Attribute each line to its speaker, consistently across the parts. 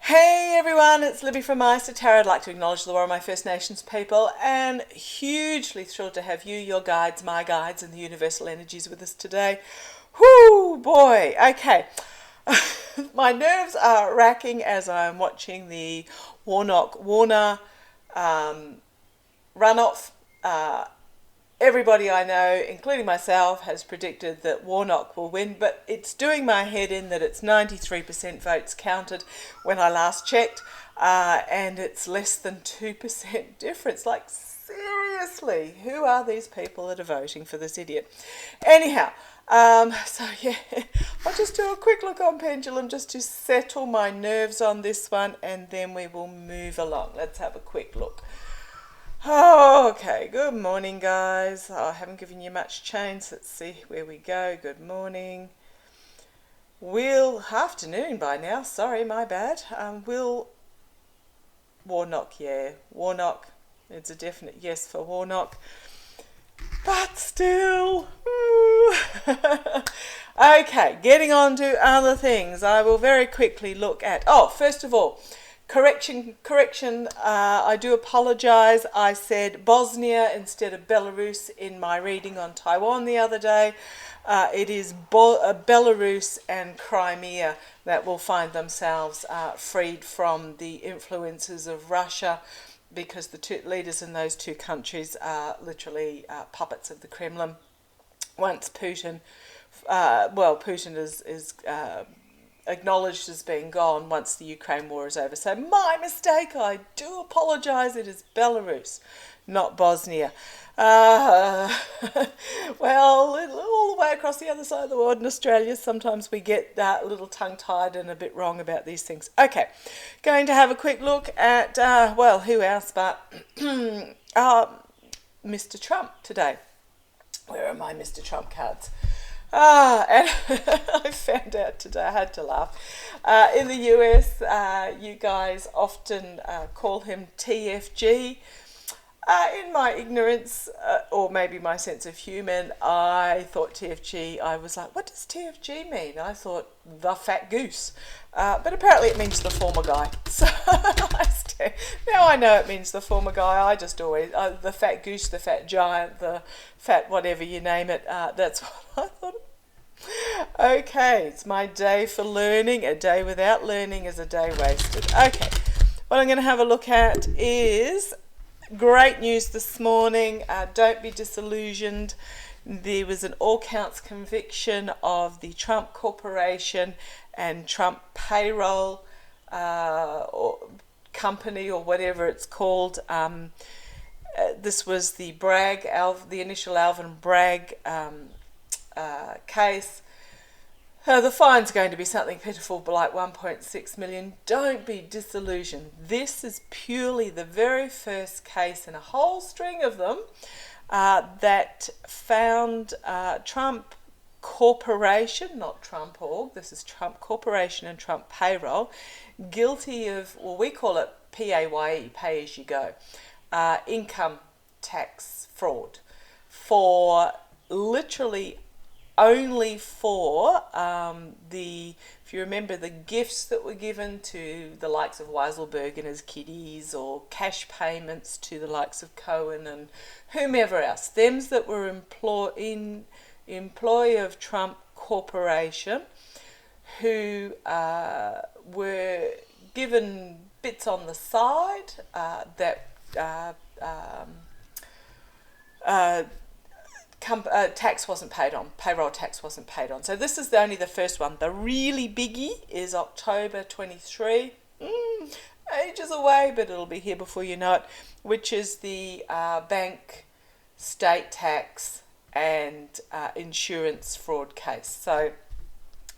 Speaker 1: Hey everyone, it's Libby from Th Korea. I'd like to acknowledge the War of my First Nations people and hugely thrilled to have you, your guides, my guides, and the universal energies with us today. Whoo, boy. Okay. My nerves are racking as I'm watching the Warnock runoff. Everybody I know, including myself, has predicted that Warnock will win, but it's doing my head in that it's 93% votes counted when I last checked, and it's less than 2% difference. Like, seriously, who are these people that are voting for this idiot? Anyhow, so yeah, I'll just do a quick look on Pendulum just to settle my nerves on this one, and then we will move along. Let's have a quick look. Oh, okay, good morning, guys. I haven't given you much change. Let's see where we go. Good morning. Afternoon by now. Sorry, my bad. Warnock, yeah. Warnock. It's a definite yes for Warnock. But still. Okay, getting on to other things. I will very quickly look at, first of all, Correction, I do apologise. I said Bosnia instead of Belarus in my reading on Taiwan the other day. It is Belarus and Crimea that will find themselves freed from the influences of Russia, because the two leaders in those two countries are literally puppets of the Kremlin. Once Putin is acknowledged as being gone once the Ukraine war is over. So my mistake, I do apologise, it is Belarus, not Bosnia. Well, all the way across the other side of the world in Australia, sometimes we get a little tongue-tied and a bit wrong about these things. Okay, going to have a quick look at, who else but Mr. Trump today. Where are my Mr. Trump cards? And I found out today, I had to laugh. In the US, you guys often call him TFG. In my ignorance, or maybe my sense of humour, I thought TFG, I was like, what does TFG mean? I thought, the fat goose. But apparently it means the former guy. So now I know it means the former guy. I just always, the fat goose, the fat giant, the fat whatever you name it, that's what I thought. Okay, it's my day for learning. A day without learning is a day wasted. Okay, what I'm going to have a look at is great news this morning. Don't be disillusioned. There was an all-counts conviction of the Trump Corporation and Trump Payroll or company or whatever it's called. This was the the initial Alvin Bragg case. The fine's going to be something pitiful, like 1.6 million. Don't be disillusioned. This is purely the very first case in a whole string of them that found Trump Corporation, not Trump Org, this is Trump Corporation and Trump Payroll, guilty of, well, we call it PAYE, pay as you go, income tax fraud, for literally only for if you remember, the gifts that were given to the likes of Weiselberg and his kiddies, or cash payments to the likes of Cohen and whomever else, thems that were employee of Trump Corporation, who were given bits on the side that tax wasn't paid on, payroll tax wasn't paid on. So this is only the first one. The really biggie is October 23, ages away, but it'll be here before you know it, which is the bank, state tax and insurance fraud case. So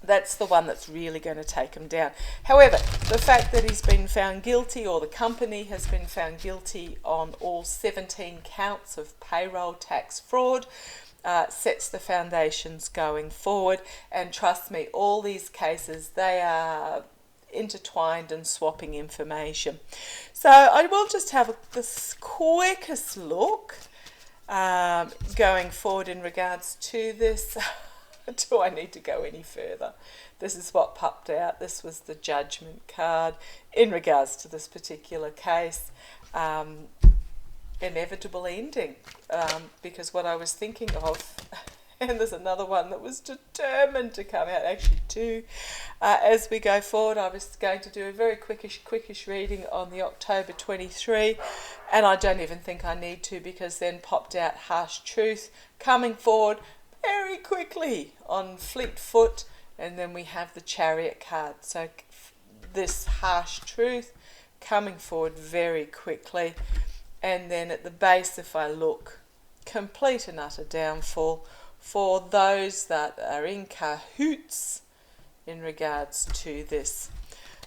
Speaker 1: that's the one that's really going to take him down. However, the fact that he's been found guilty, or the company has been found guilty on all 17 counts of payroll tax fraud, sets the foundations going forward. And trust me, all these cases, they are intertwined and swapping information. So I will just have the quickest look going forward in regards to this. Do I need to go any further? This is what popped out. This was the judgment card in regards to this particular case. Inevitable ending, because what I was thinking of, and there's another one that was determined to come out, actually two, as we go forward. I was going to do a very quickish reading on the October 23, and I don't even think I need to, because then popped out harsh truth coming forward very quickly on fleet foot, and then we have the chariot card. So this harsh truth coming forward very quickly, and then at the base, if I look, complete and utter downfall for those that are in cahoots in regards to this.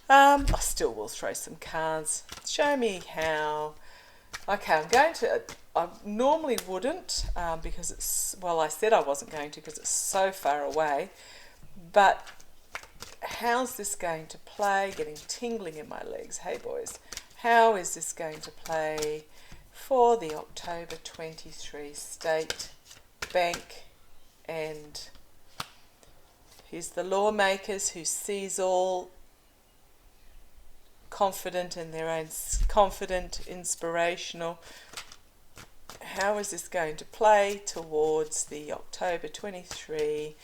Speaker 1: I still will throw some cards. Show me how. Okay, I'm going to, I normally wouldn't, because it's, well, I said I wasn't going to because it's so far away, but how's this going to play? Getting tingling in my legs. Hey boys, how is this going to play for the October 23 state, bank, and here's the lawmakers who sees all, confident in their own, confident, inspirational. How is this going to play towards the October 23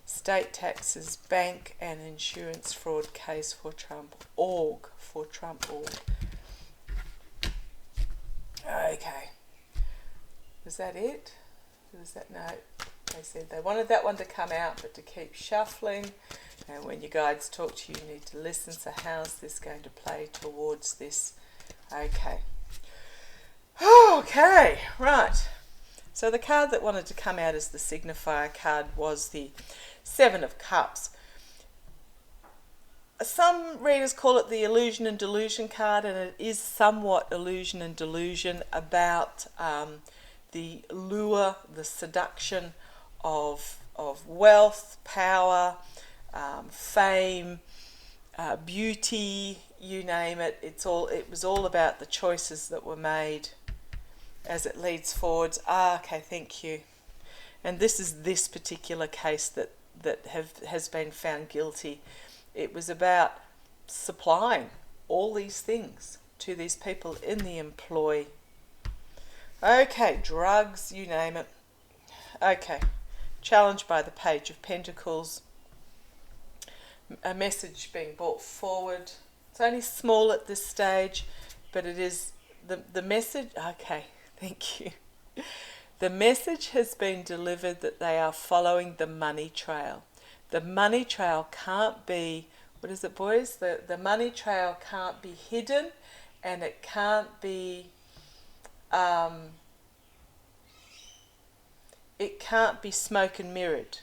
Speaker 1: state taxes, bank and insurance fraud case for Trump org, Okay. Was that it? Was that no? They said they wanted that one to come out, but to keep shuffling. And when your guides talk to you, you need to listen. So how's this going to play towards this? Okay. Okay, right. So the card that wanted to come out as the signifier card was the Seven of Cups. Some readers call it the illusion and delusion card, and it is somewhat illusion and delusion about the lure, the seduction of wealth, power, fame, beauty, you name it. It was all about the choices that were made as it leads forwards. Okay, thank you. And this is this particular case that has been found guilty. It was about supplying all these things to these people in the employ. Okay, drugs, you name it. Okay, challenged by the Page of Pentacles. A message being brought forward. It's only small at this stage, but it is the message. Okay, thank you. The message has been delivered that they are following the money trail. The money trail can't be, what is it, boys? The money trail can't be hidden, and it can't be smoke and mirrored.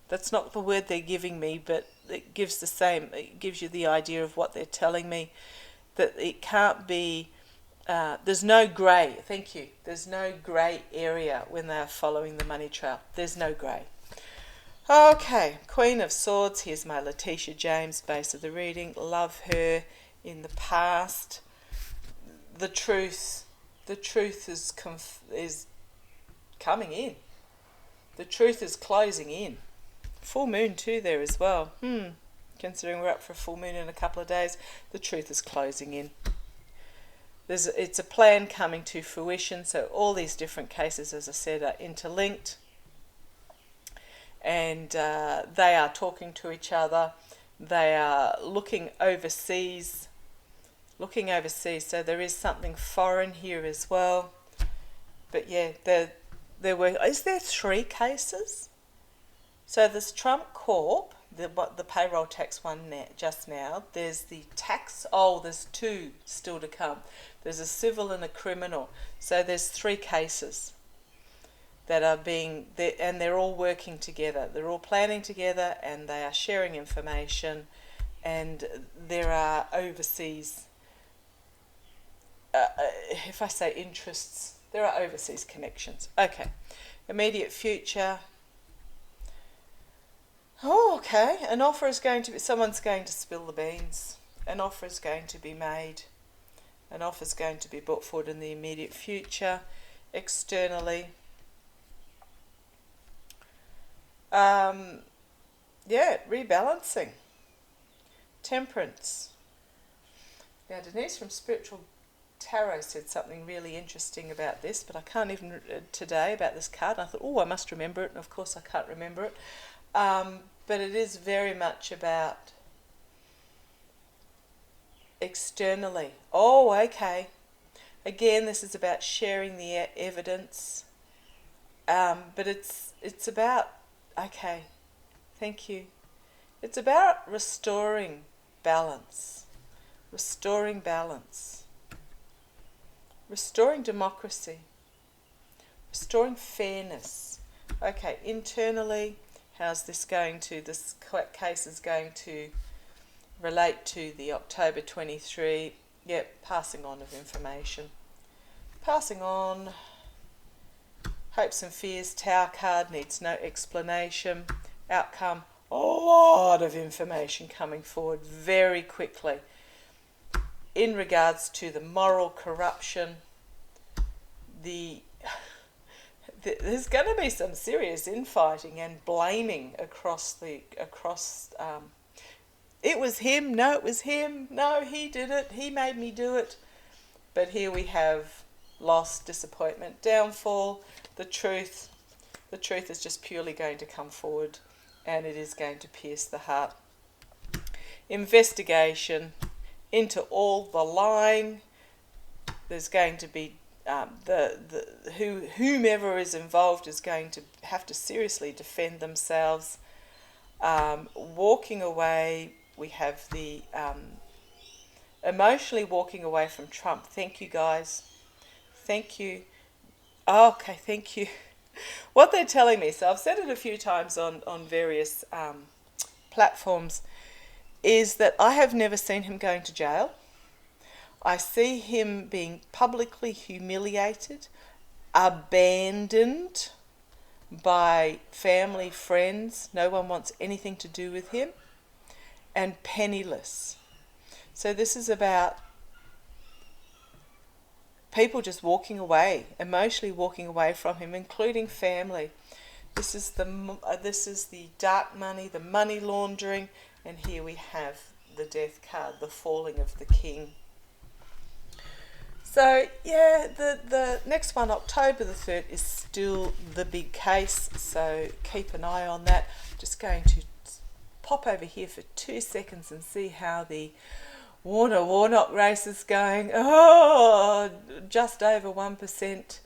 Speaker 1: That's not the word they're giving me, but it gives the same. It gives you the idea of what they're telling me. That it can't be. There's no grey. Thank you. There's no grey area when they are following the money trail. There's no grey. Okay, Queen of Swords. Here's my Letitia James, base of the reading. Love her in the past. The truth is coming in. The truth is closing in. Full moon too there as well. Considering we're up for a full moon in a couple of days, the truth is closing in. It's a plan coming to fruition. So all these different cases, as I said, are interlinked. And they are talking to each other. They are looking overseas. So there is something foreign here as well. But yeah, there were. Is there 3 cases? So there's Trump Corp, the payroll tax one just now. There's the tax. There's 2 still to come. There's a civil and a criminal. So there's 3 cases that are being, and they're all working together. They're all planning together, and they are sharing information, and there are overseas, if I say interests, there are overseas connections. Okay, immediate future. Okay, an offer is going to be, someone's going to spill the beans. An offer is going to be made. An offer is going to be brought forward in the immediate future, externally. Yeah, rebalancing. Temperance. Now, Denise from Spiritual Tarot said something really interesting about this, but I can't even today about this card. And I thought, oh, I must remember it, and of course I can't remember it. But it is very much about externally. Oh, okay. Again, this is about sharing the evidence, but it's about, okay, thank you. It's about restoring balance, restoring democracy, restoring fairness. Okay, internally, how's this case is going to relate to the October 23, yep, passing on of information. Passing on, hopes and fears, Tower card, needs no explanation. Outcome, a lot of information coming forward very quickly in regards to the moral corruption. There's going to be some serious infighting and blaming across it was him, no, it was him, no, he did it, he made me do it. But here we have loss, disappointment, downfall, the truth. The truth is just purely going to come forward, and it is going to pierce the heart. Investigation into all the lying. There's going to be whomever is involved is going to have to seriously defend themselves. Walking away. We have the emotionally walking away from Trump. Thank you, guys. Thank you. Oh, okay, thank you. What they're telling me, so I've said it a few times on various platforms, is that I have never seen him going to jail. I see him being publicly humiliated, abandoned by family, friends. No one wants anything to do with him. And penniless. So this is about people just walking away, emotionally walking away from him, including family. This is the dark money, the money laundering, and here we have the death card, the falling of the king. So yeah, the next one, October the 3rd, is still the big case. So keep an eye on that. Just going to pop over here for 2 seconds and see how the Warnock race is going. Oh, just over 1%.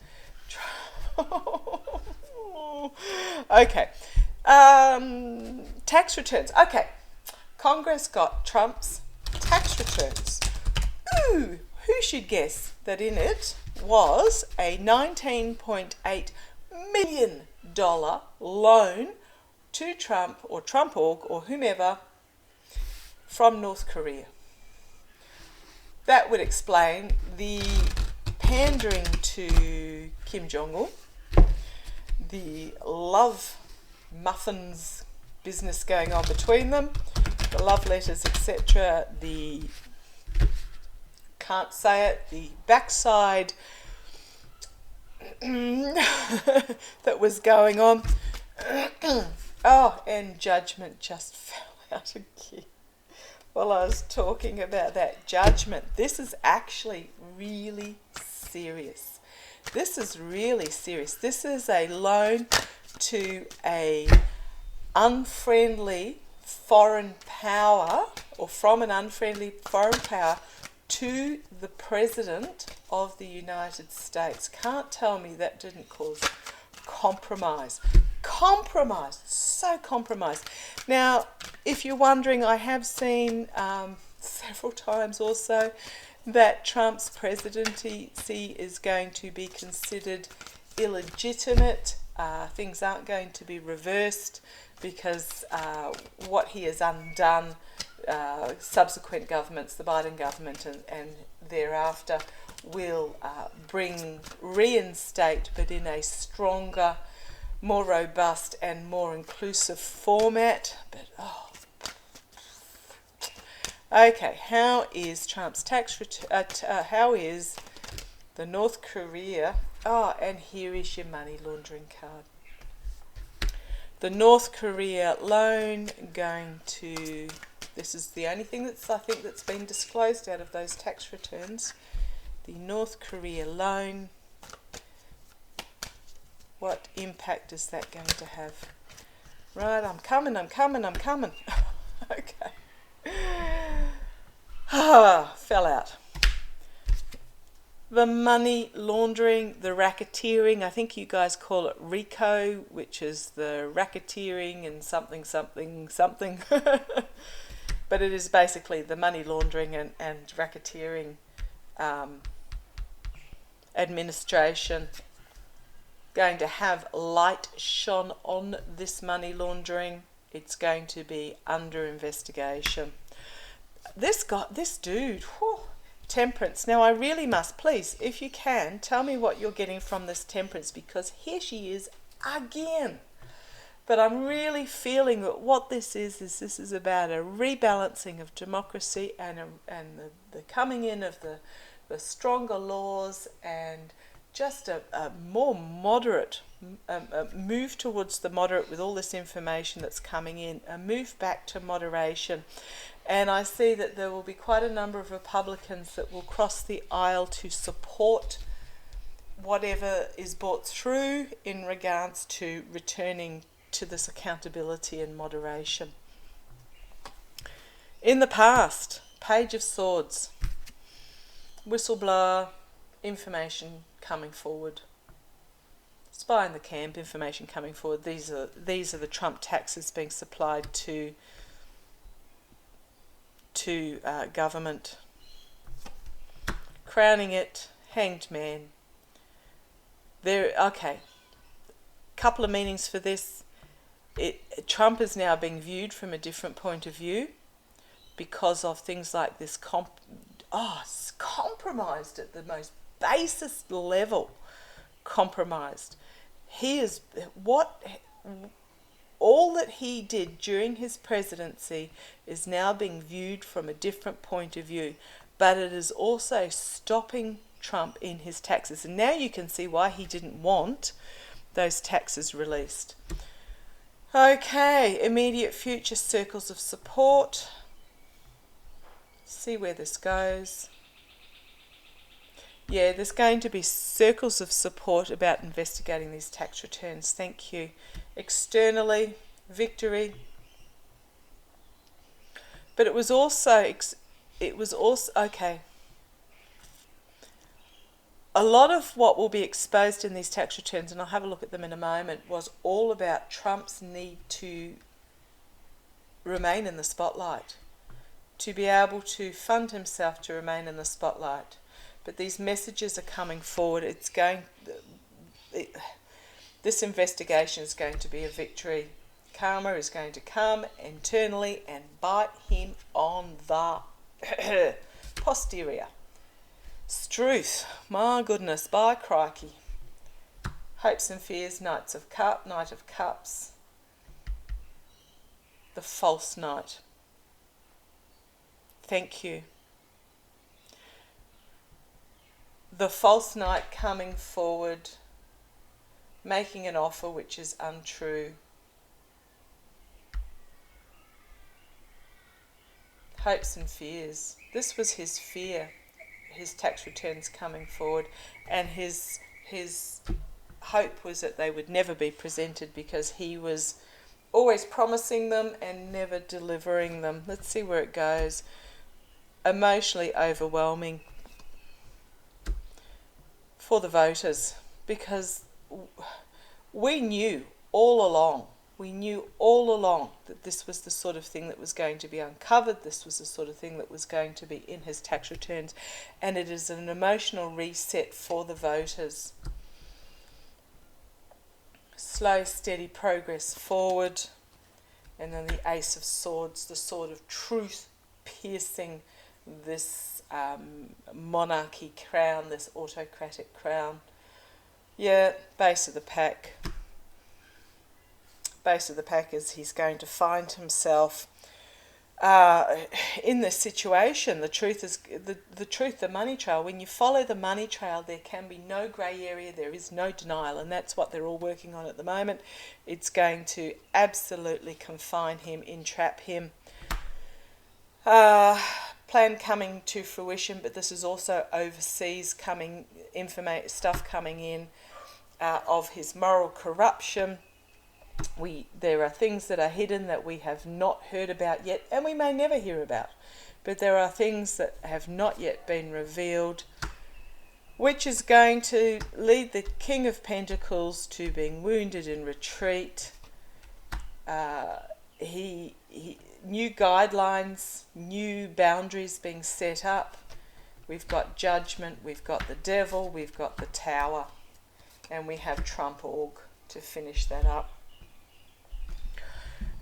Speaker 1: Okay. Tax returns. Okay. Congress got Trump's tax returns. Ooh, who should guess that in it was a $19.8 million loan to Trump or Trump Org or whomever from North Korea. That would explain the pandering to Kim Jong-un, the love muffins business going on between them, the love letters, etc., the can't say it, the backside that was going on. Oh, and judgment just fell out again while I was talking about that judgment. This is actually really serious. This is really serious. This is a loan to a unfriendly foreign power, or from an unfriendly foreign power to the President of the United States. Can't tell me that didn't cause compromise. So compromised. Now, if you're wondering, I have seen several times also that Trump's presidency is going to be considered illegitimate. Things aren't going to be reversed because what he has undone, subsequent governments, the Biden government and thereafter, will reinstate, but in a stronger, more robust and more inclusive format. But okay, how is Trump's tax return? How is the North Korea? Oh, and here is your money laundering card. The North Korea loan going to, this is the only thing that's, I think, that's been disclosed out of those tax returns. The North Korea loan, what impact is that going to have? Right, I'm coming. Okay. Fell out. The money laundering, the racketeering, I think you guys call it RICO, which is the racketeering and something. But it is basically the money laundering and racketeering administration going to have light shone on this money laundering. It's going to be under investigation. This dude, whew, Temperance. Now I really must, please, if you can, tell me what you're getting from this Temperance, because here she is again. But I'm really feeling that what this is about a rebalancing of democracy and the coming in of the stronger laws and just a more moderate move towards the moderate with all this information that's coming in, a move back to moderation. And I see that there will be quite a number of Republicans that will cross the aisle to support whatever is brought through in regards to returning to this accountability and moderation. In the past, Page of Swords, whistleblower, information coming forward. Spy in the camp, information coming forward. These are the Trump taxes being supplied to government. Crowning it, Hanged Man. Couple of meanings for this. Trump is now being viewed from a different point of view because of things like this it's compromised at the most basest level. Compromised. All that he did during his presidency is now being viewed from a different point of view, but it is also stopping Trump in his taxes. And now you can see why he didn't want those taxes released. Okay, immediate future circles of support. See where this goes. Yeah, there's going to be circles of support about investigating these tax returns. Thank you. Externally, victory. But it was also okay. A lot of what will be exposed in these tax returns, and I'll have a look at them in a moment, was all about Trump's need to remain in the spotlight, to be able to fund himself to remain in the spotlight. But these messages are coming forward. This investigation is going to be a victory. Karma is going to come internally and bite him on the posterior. Struth, my goodness, by crikey. Hopes and fears, Knight of Cups. The false knight. Thank you. The false knight coming forward, making an offer which is untrue. Hopes and fears. This was his fear, his tax returns coming forward, and his hope was that they would never be presented because he was always promising them and never delivering them. Let's see where it goes. Emotionally overwhelming for the voters, because we knew all along that this was the sort of thing that was going to be uncovered, this was the sort of thing that was going to be in his tax returns, and it is an emotional reset for the voters. Slow, steady progress forward, and then the Ace of Swords, the sword of truth, piercing this monarchy crown, this autocratic crown. Yeah, base of the pack. Base of the pack is he's going to find himself in this situation, the truth is the truth, the money trail. When you follow the money trail, there can be no grey area, there is no denial, and that's what they're all working on at the moment. It's going to absolutely confine him, entrap him. Plan coming to fruition, but this is also overseas stuff coming in of his moral corruption. There are things that are hidden that we have not heard about yet, and we may never hear about. But there are things that have not yet been revealed, which is going to lead the King of Pentacles to being wounded in retreat. New guidelines, new boundaries being set up. We've got Judgment, we've got the Devil, we've got the Tower, and we have Trump Org to finish that up.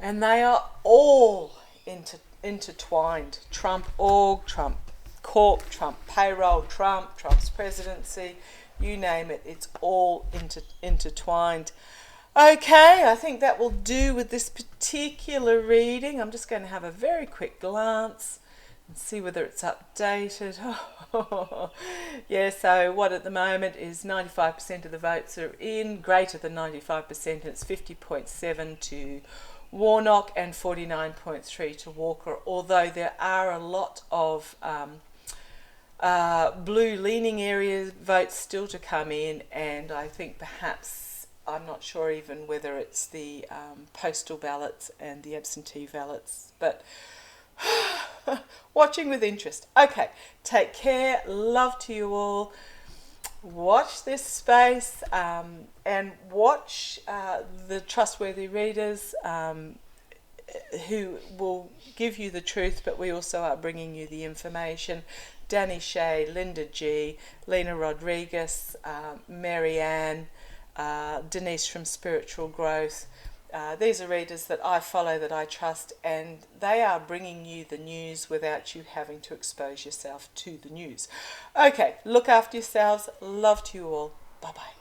Speaker 1: And they are all intertwined. Trump Org, Trump Corp, Trump Payroll, Trump's presidency, you name it, it's all intertwined. Okay, I think that will do with this particular reading. I'm just going to have a very quick glance and see whether it's updated. Yeah, so what at the moment is 95% of the votes are in, greater than 95%, and it's 50.7 to Warnock and 49.3 to Walker, although there are a lot of blue leaning area votes still to come in, and I think perhaps, I'm not sure even whether it's the postal ballots and the absentee ballots, but watching with interest. Okay, take care, love to you all. Watch this space and watch the trustworthy readers who will give you the truth, but we also are bringing you the information. Danny Shea, Linda G, Lena Rodriguez, Marianne, Denise from Spiritual Growth. These are readers that I follow, that I trust, and they are bringing you the news without you having to expose yourself to the news. Okay, look after yourselves. Love to you all. Bye-bye.